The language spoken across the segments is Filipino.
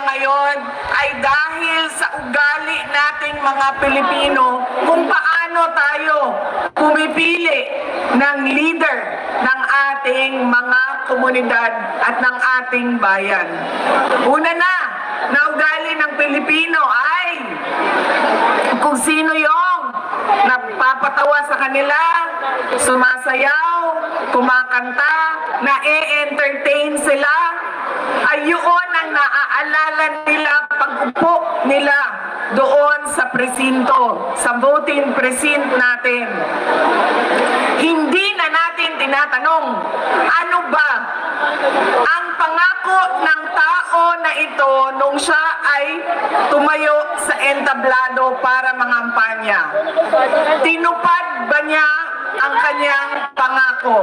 ngayon ay dahil sa ugali nating mga Pilipino kung paano tayo pumipili ng leader ng ating mga komunidad at ng ating bayan. Una na ugali ng Pilipino ay kung sino yung napapatawa sa kanila, sumasayaw, kumakanta, na-entertain sila, ay yun ang naaalala nila pag-upo nila doon sa presinto, sa voting precinct natin. Hindi na natin tinatanong, ano ba ang pangako ng tao na ito nung siya ay tumayo sa entablado para mangampanya? Tinupad ba niya ang kanyang pangako?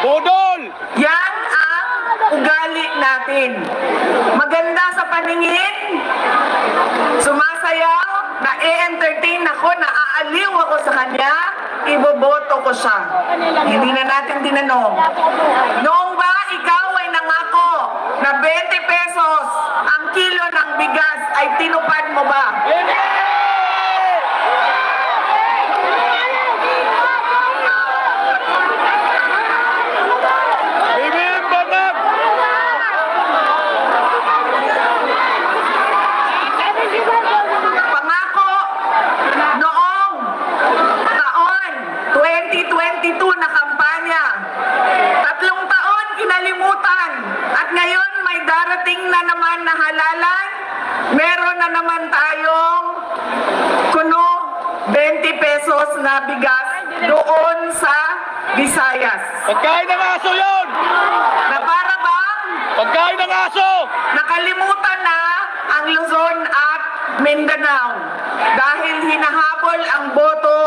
Budol! Yan ang ugali natin. Maganda sa paningin, sumasayaw, na-entertain ako, naaaliw ako sa kanya, iboboto ko siya. Hindi na natin tinanong. Noong ba ikaw ay nangako na 20 pesos ang kilo ng bigas ay tinupad mo ba? Pangako noong taon 2022 na kampanya, 3 taon kinalimutan at ngayon may darating na naman na halalan. Meron na naman tayong kuno 20 pesos na bigas doon sa Visayas. Pagkain ng aso yun! Na para bang Pagkain ng aso! nakalimutan na ang Luzon at Mindanao dahil hinahabol ang boto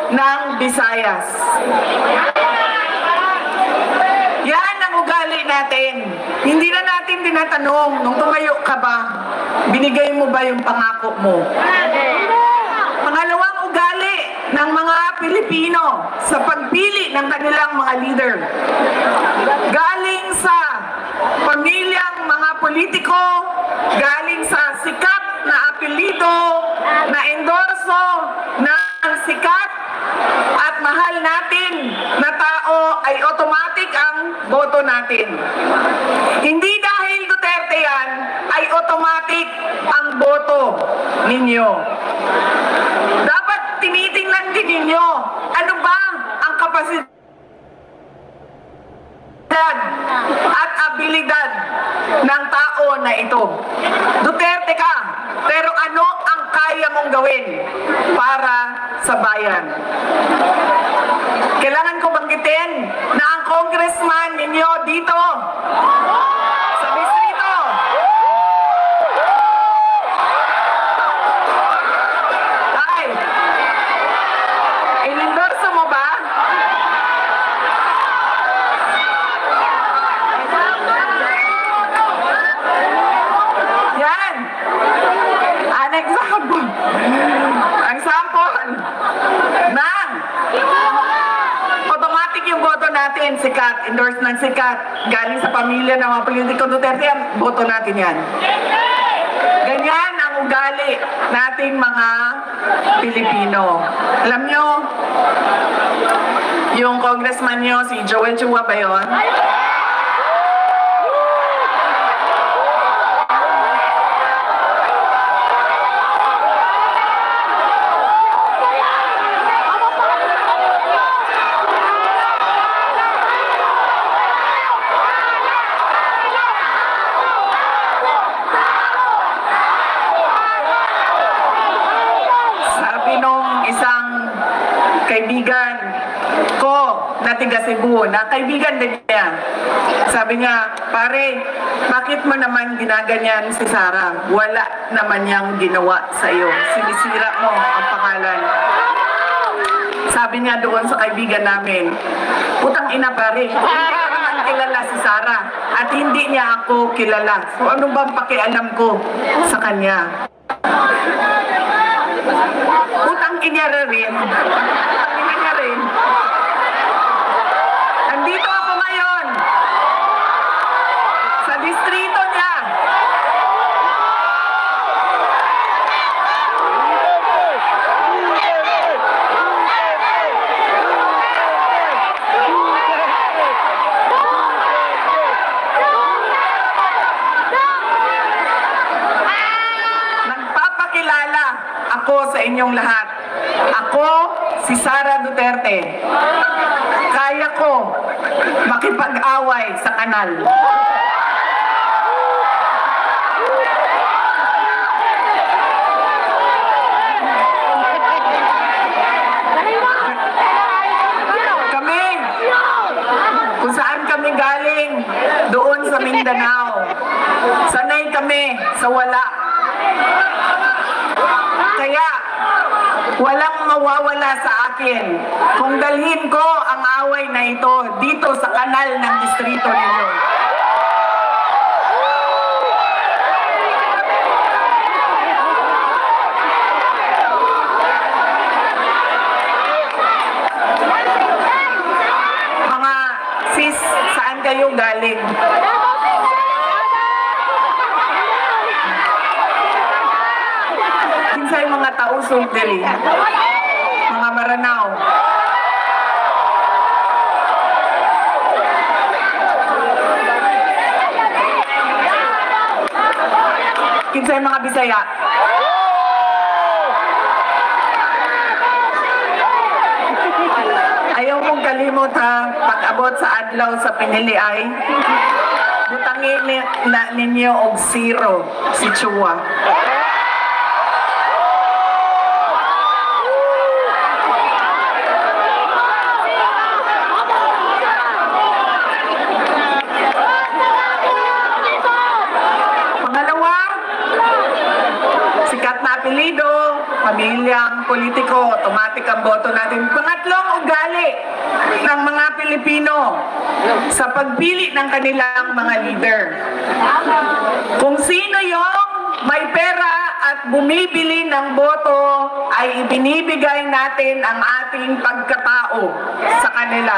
ng Visayas. Yan ang ugali natin. Hindi na natin tinatanong, nung tumayo ka ba, binigay mo ba yung pangako mo? Pangalawang ugali ng mga Pilipino sa pagpili ng kanilang mga leader. Galing sa pamilyang mga politiko, galing sa sikat na apelido, na endorso ng sikat at mahal natin na tao ay automatic ang boto natin. Hindi dahil Duterte yan, ay automatic ang boto ninyo. Dapat tinitingnan din ninyo, ano ba ang kapasidad at abilidad ng tao na ito. Duterte ka, pero ano ang kaya mong gawin para sa bayan? Kailangan ko banggitin na ang congressman ninyo dito sa distrito, ay, inendorso mo ba? Yan. An example. Ang sample ng automatic yung boto natin, sikat, endorse ng sikat, galing sa pamilya ng mga politiko Duterte, yan, boto natin yan. Ganyan ang ugali nating mga Pilipino. Alam nyo, yung congressman nyo, si Joel Chua ba yun? Sabi nung isang kaibigan ko na tiga Cebu, na kaibigan din niya. Sabi niya, pare, bakit mo naman ginaganyan si Sara? Wala naman niyang ginawa sa iyo. Sinisira mo ang pangalan. Sabi niya doon sa kaibigan namin, putang ina pare, hindi ko naman kilala si Sara at hindi niya ako kilala. So ano bang pakialam ko sa kanya? Putang ina rin. Putang ina rin. Nandito ako ngayon sa distrito niya. si Sara Duterte, kaya ko makipag-away sa kanal. Kami, kung saan kami galing, doon sa Mindanao, sanay kami sa wala. Kaya, walang mawawala sa akin kung dalhin ko ang away na ito dito sa kanal ng distrito ninyo. Mga sis, saan kayo galing? Kinsay mga tausog diri? Mga Maranao. Kinsay mga Bisaya? Ayaw mong kalimot ha, pag-abot sa adlaw sa piniliay, butangin ninyo og zero si Chua. Pangalawa, sikat na apelido, pamilyang politiko, automatic ang boto natin. Pangatlong ugali ng mga Pilipino sa pagpili ng kanilang mga leader. Kung sino yung may pera at bumibili ng boto, ay ibinibigay natin ang ating pagkatao sa kanila.